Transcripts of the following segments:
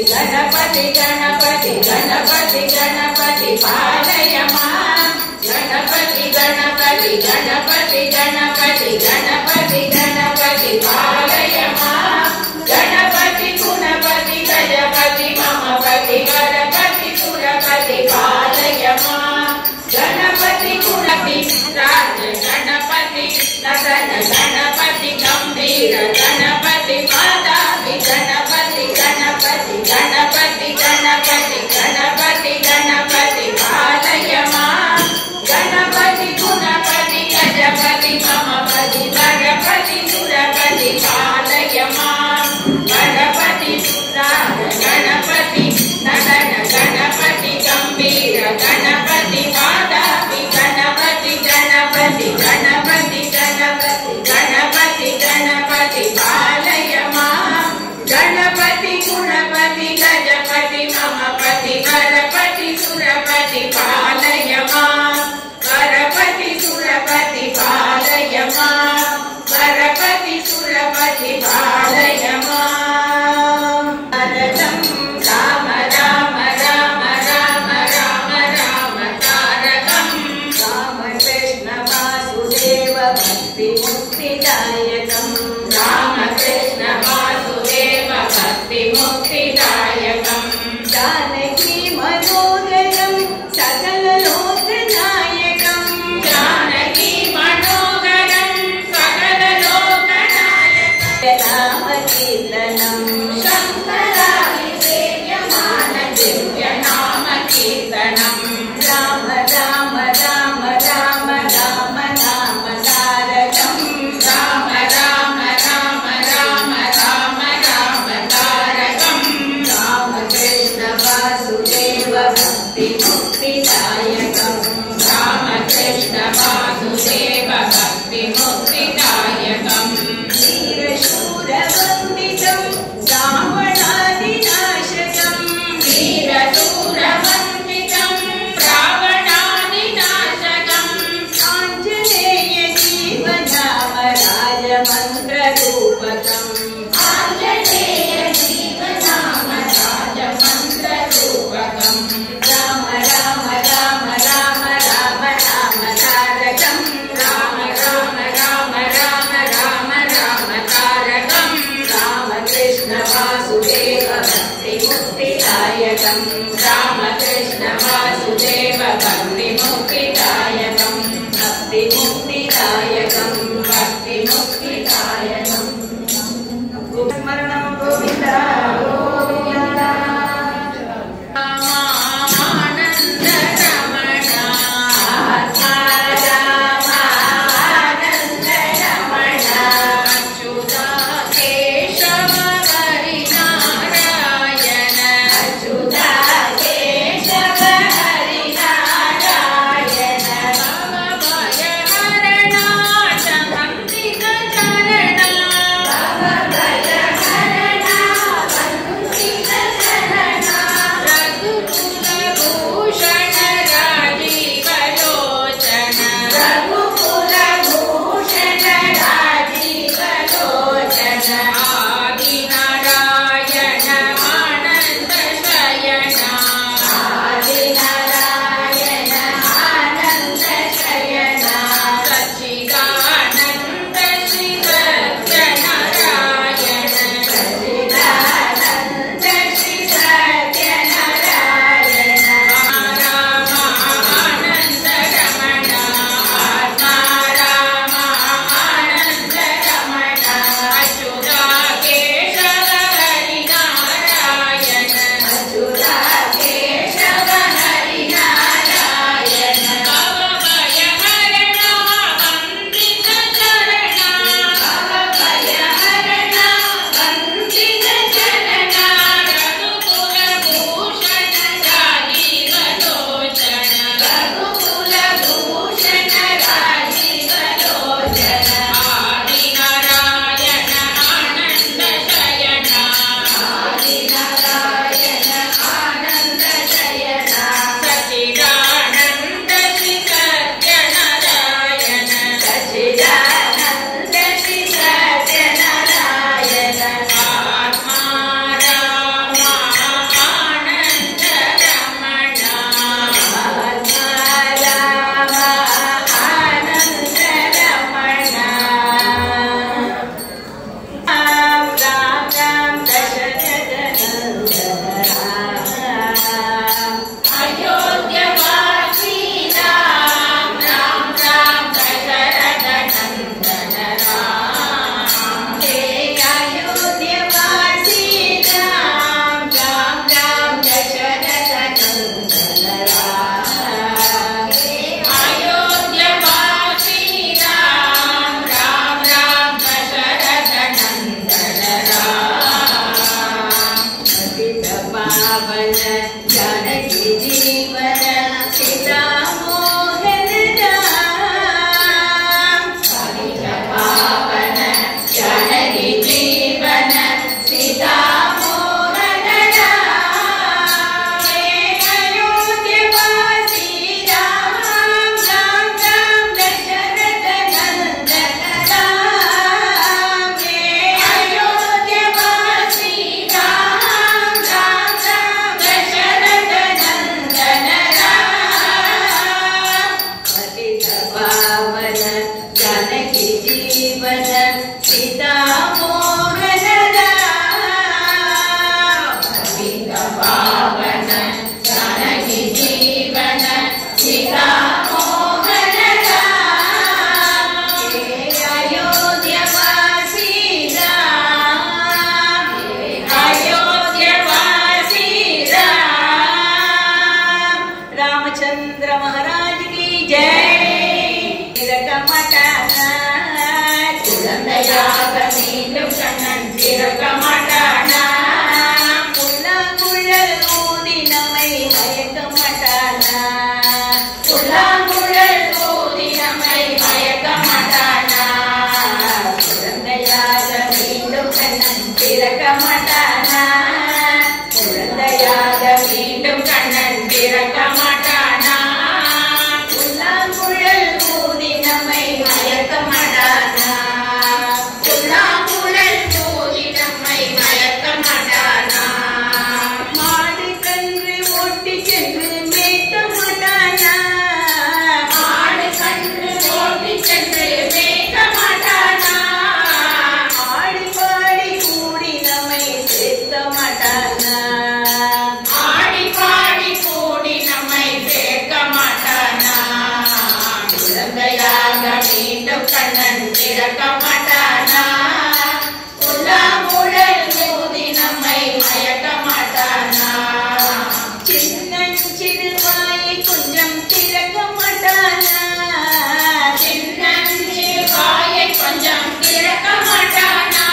गणपति गणपति गणपति गणपति पालय मां गणपति गणपति गणपति गणपति गणपति गणपति पालय मां गणपति गुणपति गजपति ममपति गणपति सुरपति पालय मां गणपति गुणपति राज गणपति नदन गणपति गंभीर गणपति पादाभि गणपति गणपति गणपति गणपति गणपति गणपति पालय मां गणपति गुणपति गजपति ममपति गणपति सुरपति पालय मां गणपति राज गणपति नदन गणपति गंभीर गणपति पादाभि गणपति गणपति गणपति गणपति गणपति गणपति पालय मां गणपति गुणपति गजपति ममपति गणपति सुरपति पालय मां गणपति सुरपति पालय मां गणपति सुरपति पालय मां राम राम राम राम राम राम तारकं राम कृष्ण वासुदेव भक्ति मुक्तिदायकं राम कृष्ण वासुदेव भक्ति मुक्तिदायकं जानकी मनोहरं सकल लोकनायकं जानकी मनोहरं सकल लोकनायकं नाम कीर्तनं शंकराय सेव्यमान दिव्य नाम कीर्तनं राम राम राम राम राम नाम तारकं राम राम राम राम राम राम तारकं राम कृष्ण वासुदेव भक्ति मुक्तिदायकं राम कृष्ण वासुदेव भक्ति मुक्तिदायकं वीरशूरवन्दितं रावणादिनाशकं वीरशूरवन्दितं रावणादिनाशकं आञ्जनेय जीवनाम राजमन्त्ररूपकम् आञ्जनेय जीवनाम राजमन्त्ररूपकम् राम राम राम राम राम राम तारकं राम राम राम राम राम राम तारकं राम कृष्ण वासुदेव भक्ति मुक्तिदायकं राम कृष्ण वासुदेव भक्ति मुक्तिदायकं भक्ति मुक्तिदायकं भक्ति मुक्तिदायकं स्मरणं गोविन्द गोविन्द आनन्द रमण आनन्द रमण अच्युता केशव हरि नारायण अच्युता केशव हरि नारायण भवभयहरणा चन्द्र पावन जानकी जीवन सीता मोहन राम पतित पावन जानकी जीवन सीता मोहन राम अयोध्यवासी राम राम राम दशरथ नंदन राम अयोध्यवासी राम राम राम दशरथ नंदन राम पतित पावन जानकी जीवन सीता मोहन राम पतित पावन जानकी जीवन सीता मोहन राम अयोध्यवासी राम अयोध्यवासी राम रामचंद्र महाराज की जय तिरकमटना कुलंदयागमींदु कण्णन तिरकमटना पुल्लांगुழல் ஊதி நம்மை மயக்கமட்டானா புல்லாங்குழல் ஊதி நம்மை மயக்கமட்டானா குழந்தையாக மீண்டும் கண்ணன் திறக்கமாட்டானா குழந்தையாக மீண்டும் கண்ணன் திறக்கமாட்டானா புல்லாங்குழல் ஊதி நம்மை மயக்கமட்டானா புல்லாங்குழல் ஊதி நம்மை மயக்கமட்டானா மாடு கன்று ஓட்டி சென்று மேய்க்க மாட்டானா மாடு கன்று ஓட்டி சென்று மேய்க்க மாட்டானா ஆடி பாடி கூடி நம்மை சேர்க்க மாட்டானா ஆடி பாடி கூடி நம்மை சேர்க்க மாட்டானா குழந்தையாக மீண்டும் கண்ணன் திறக்க மாட்டானா புல்லாங்குழல் ஊதி நம்மை மயக்க மாட்டானா சின்னஞ்சிறு வாயை கொஞ்சம் திறக்க மாட்டானா சின்னஞ்சிறு வாயை கொஞ்சம் திறக்க மாட்டானா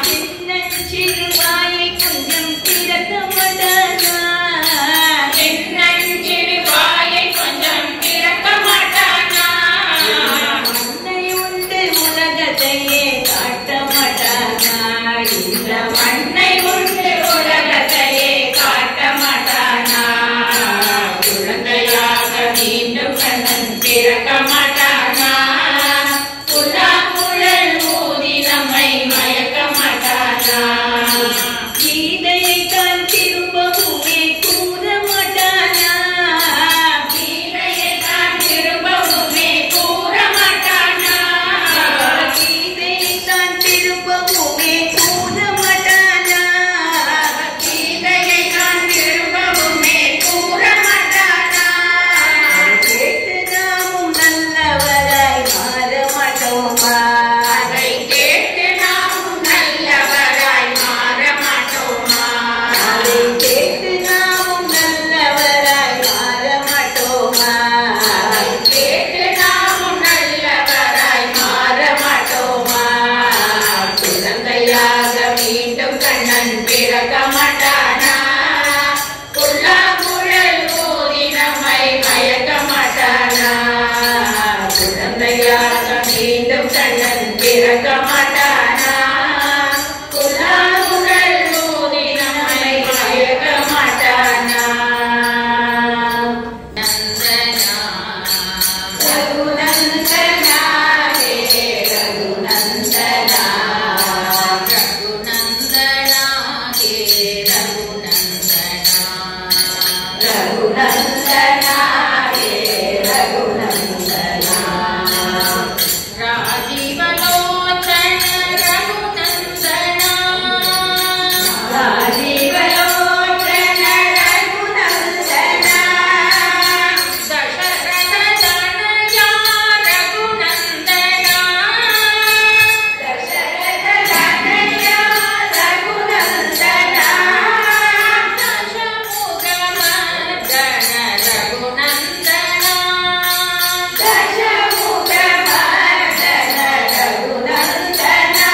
சின்னஞ்சிறு வாயை கொஞ்சம் திறக்க மாட்டானா சின்னஞ்சிறு வாயை கொஞ்சம் திறக்க மாட்டானா மண்ணை உண்டு உலகத்தையே காட்ட மாட்டானா இந்த மண்ணை உண்டு உலகத்தையே காட்ட மாட்டானா குழந்தையாக மீண்டும் கண்ணன் திறக்க மாட்டானா புல்லாங்குழல் ஊதி நம்மை மயக்க மாட்டானா கீதையை தான் திரும்பவுமே கூற மாட்டானா கீதையை தான் திரும்பவுமே கூற மாட்டானா கீதையை தான் திரும்பவுமே கூற மாட்டானா கீதையை தான் திரும்பவுமே கூற மாட்டானா கேட்டு நாமும் நல்லவராய் மாற மாட்டோமா அதை கேட்டு நாமும் நல்லவராய் மாற மாட்டோமா அதை கேட்டு நாமும் நல்லவராய் மாற மாட்டோமா அதை கேட்டு நாமும் நல்லவராய் மாற மாட்டோமா குழந்தையாக மீண்டும் கண்ணன் பிறக்க மாட்டானா புல்லாங்குழல் ஊதி நம்மை மயக்க மாட்டானா குழந்தையாக மீண்டும் கண்ணன் பிறக்க மாட்டானா புல்லாங்குழல் ஊதி நம்மை மயக்க மாட்டானா நந்தனா ரகுநந்தனா ஹே ரகுநந்தனா ரகுநந்தனா ஹே ரகுநந்தனா ரகுநந்தனா ஹே ரகுநந்தனா ராஜீவலோச்சன ரகுநந்தனா ராஜீவலோச்சன ரகுநந்தனா தசரத தனயா ரகுநந்தனா தசரத தனயா ரகுநந்தனா தசமுகமர்தன ரகுநந்தனா தசமுகமர்தன ரகுநந்தனா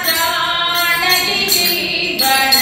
ஜானகி ஜீவன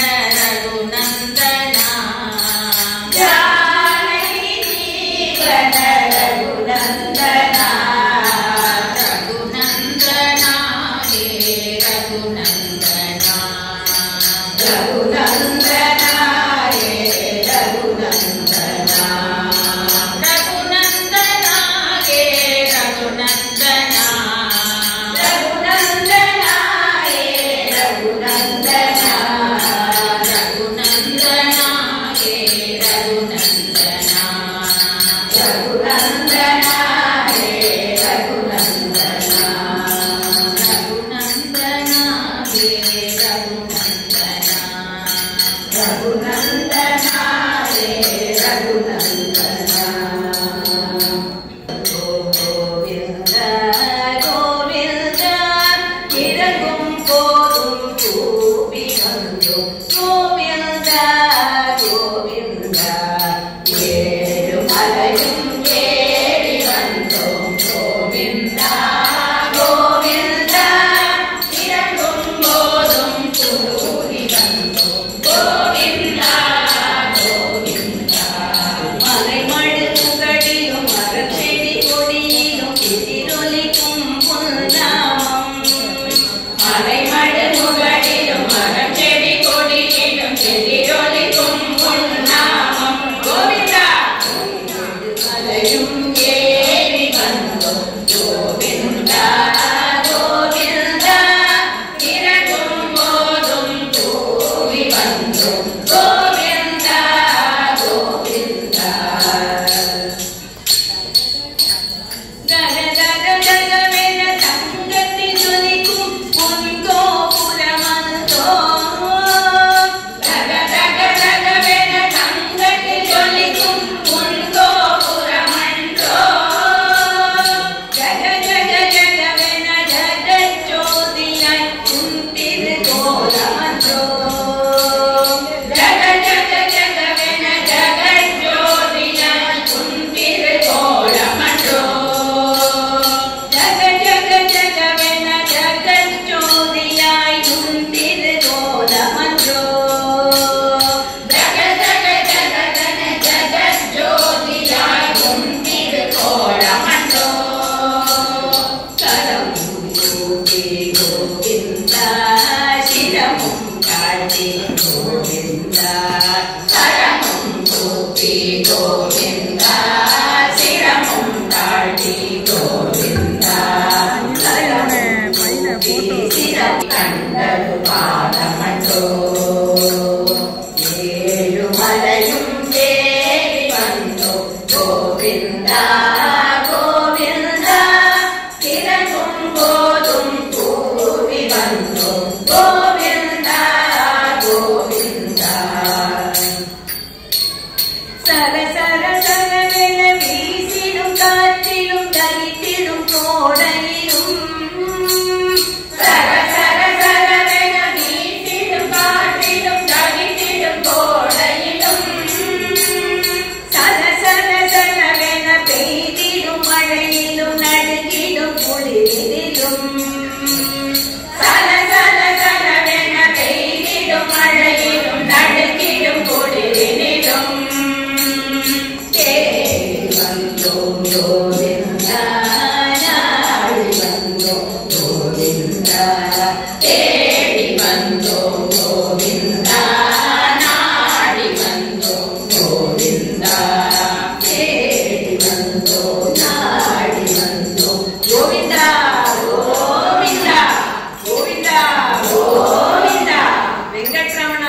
रघुनंदना रे रघुनंदना गोविंद गोविंद इरगुम पोदुम कूपि वंदु गोविंद गोविंद ஏழுமலையும் ஏறி வந்தோம் கோவிந்த கோவிந்த இறங்கும் போதும் கூறி வந்தோம் கோவிந்த கோவிந்த மலைமடு புகழிலும் மரச்செடி கொடியிலும் எதிரொலிக்கும் புல்நாமம் மலைமடு புகழிலும் மரச்செடி கொடியிலும் எதிரொலிக்கும் புல்நாமம் கோவிந்தா மலையும் ஏறி வந்தோம் கோவிந்தா கோவிந்தா இறங்கும் போதும் கூவி வந்தோம் கோவிந்தா கோவிந்தா ஜக ஜக ஜகவென தங்கத்தில் ஜொலிக்கும் உன் கோபுரமந்தோ ஜக ஜக ஜகவென தங்கத்தில் ஜொலிக்கும் உன் கோபுரமன்றோ ஜக ஜக ஜகவென ஜகஜோதியாய் உன் திருக்கோலமன்றோ ஜக ஜக ஜகவென ஜகஜோதியாய் உன் திருக்கோலமன்றோ ஜக ஜக ஜகவென ஜகஜோதியாய் உன் திருக்கோலமன்றோ ஜக ஜக ஜகவென ஜகஜோதியாய் உன் திருக்கோலமன்றோ கரமும் கூப்பி கோவிந்தா சிரமும் காட்டி கோவிந்தா கரமும் கூப்பி கோவிந்தா சிரமும் காட்டி கோவிந்தா கரமும் கூப்பி சிரம் கண்டது பாதமன்றோ ஏழுமலையும் ஏறி வந்தோம் கோவிந்தா கோவிந்தா இறங்கும் போதும் கூவி வந்தோம் கோவிந்தா கோவிந்தா சர சர சரவென வீசிடும் காற்றிலும் தரித்திடும் கோடையிலும் சர சர சரவென வீசிடும் காற்றிலும் தரித்திடும் கோடையிலும் சர சர சரவென பெய்திடும் மழையிலும் நடுங்கிடும் குளிரிலும் சர சர சரவென பெய்திடும் மழையிலும் நடுங்கிடும் குளிரிலும் தேடி வந்தோம் கோவிந்தா நாடி வந்தோம் கோவிந்தா தேடி வந்தோம் கோவிந்தா நாடி வந்தோம் கோவிந்தா தேடி வந்தோம் நாடி வந்தோம் கோவிந்தா கோவிந்தா கோவிந்தா கோவிந்தா வெங்கட்ரமண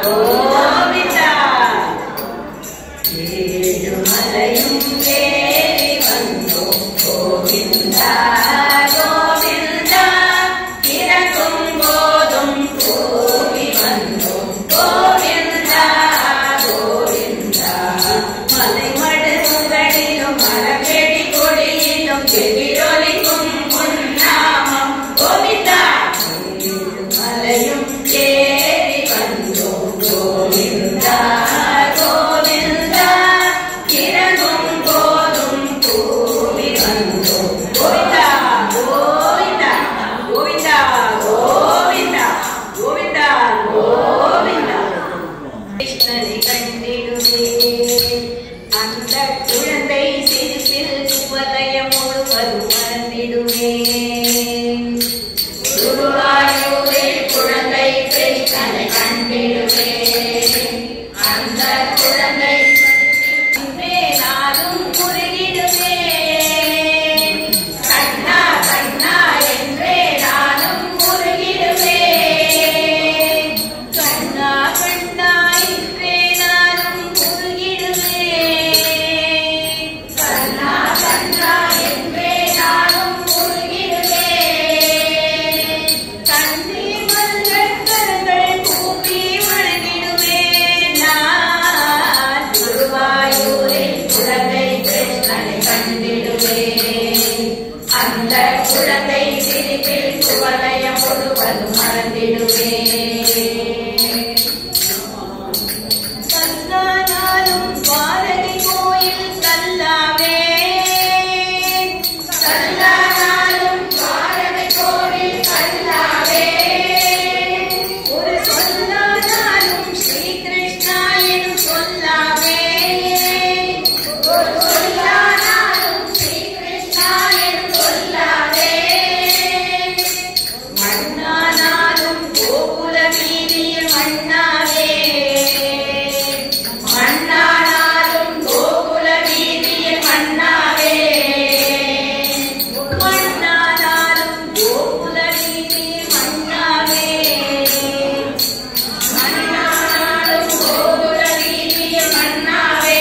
கோவிந்தா ஏழுமலையும் ஏறி வந்தோம் கோவிந்தா கோவிந்தா இறங்கும் போதும் கூவி வந்தோம் கோவிந்தா கோவிந்தா மலைமடு புகழிலும் மரச்செடி கொடியிலும் எதிரொலிக்கும் பொன்னாமம் கோவிந்தா ஏழுமலையும் ஏறி வந்தோம் கோவிந்தா கோவிந்தா இறங்கும் போதும் கூவி வந்தோம் கோவிந்தா கோவிந்தா கோவிந்தா கோவிந்தா கோவிந்தா கோவிந்தா கிருஷ்ணனை கண்டிடுவே அந்த குழந்தை சிரிப்பில் சுவலயம் முழுவதும் மறந்திடுவே குருவாயூரில் குழந்தை கிருஷ்ணனை கண்டிடுவே அந்த குழந்தை நானும் முருகிடுவே கண்ணா கண்ணா என்றே நானும் முருகிடுவே கண்ணா கண்ணா என்றே நான் குழந்தை சிரிப்பில் குவலயம் முழுவதும் மறந்திடுவேன். கல்லானாலும் பாரதி கோயில் கல்லாவே, கல்லானாலும் பாரதி கோவில் கல்லாவே, ஒரு சொல்லானாலும் ஸ்ரீகிருஷ்ணா எனும் சொல்லாவே, ஒரு சொல்லானாலும் ஸ்ரீகிருஷ்ணா எனும் சொல்லாவே, மண்ணானாலும் கோகுல வீதியில் மண்ணாவே, மண்ணானாலும் கோகுல வீதியில் மண்ணாவே, மண்ணானாலும் கோகுல வீதியில் மண்ணாவே, மண்ணானாலும் கோகுல வீதியில் மண்ணாவே,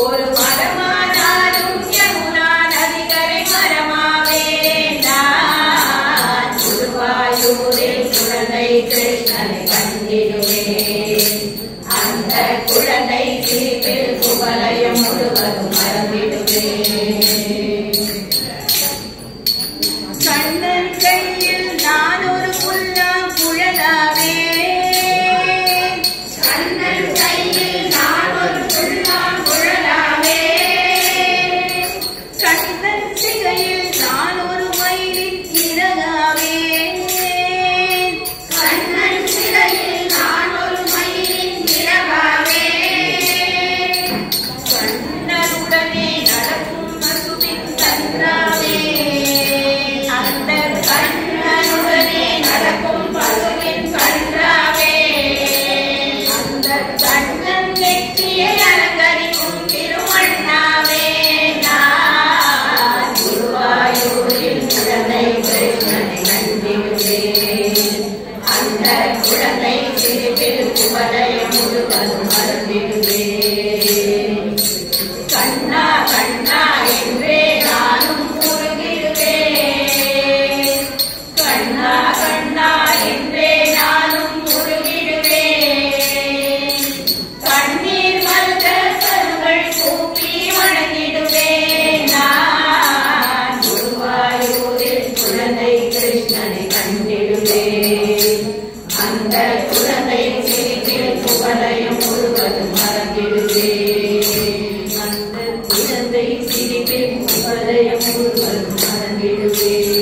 ஒரு மரமானாலும் யமுனா நதிக்கரை மரமாவே நான். குருவாயூரில் குழந்தை கிருஷ்ணனை கண்டிடுவேன். அந்த குழந்தை சிரிப்பில் குவலயம் முழுவதும் மறந்திடுவேன். கண்ணன் கையில் நான் ஒரு புல்லாங்குழலாவே, கண்ணன் கையில் நான் ஒரு புல்லாங்குழலாவே, கண்ணன் சிகையில் நான் ஒரு மயிலின் இறகாவே, கண்ணன் சிறையில் நான் ஒரு மயிலின் இறகாவே, கண்ணனுடனே நடக்கும் பசுவின் கன்றாவே, அந்த கண்ணனுடனே நடக்கும் பசுவின் கன்றாவே, அந்த கண்ணன் நெற்றியை அலங்கரிக்கும் திருமண்ணாவே நான். குருவாயூரில் குழந்தை கிருஷ்ணனை கண்டிடுவேன். அந்த குழந்தை சிரிப்பில் குவலயம் முழுவதும் மறந்திடுவேன். கண்ணா கண்ணா என்றே நானும் உருகிடுவேன். கண்ணா கண்ணா என்றே நானும் உருகிடுவேன். கண்ணீர் மல்க கண்கள் கூப்பி வணங்கிடுவேன். நான் குருவாயூரில் குழந்தை கிருஷ்ணனை கண்டிடுவேன். அந்த குழந்தை சிரிப்பில் குவலயம் முழுவதும் மறந்திடுவேன். அந்த குழந்தை சிரிப்பில் குவலயம் முழுவதும் மறந்திடுவேன்.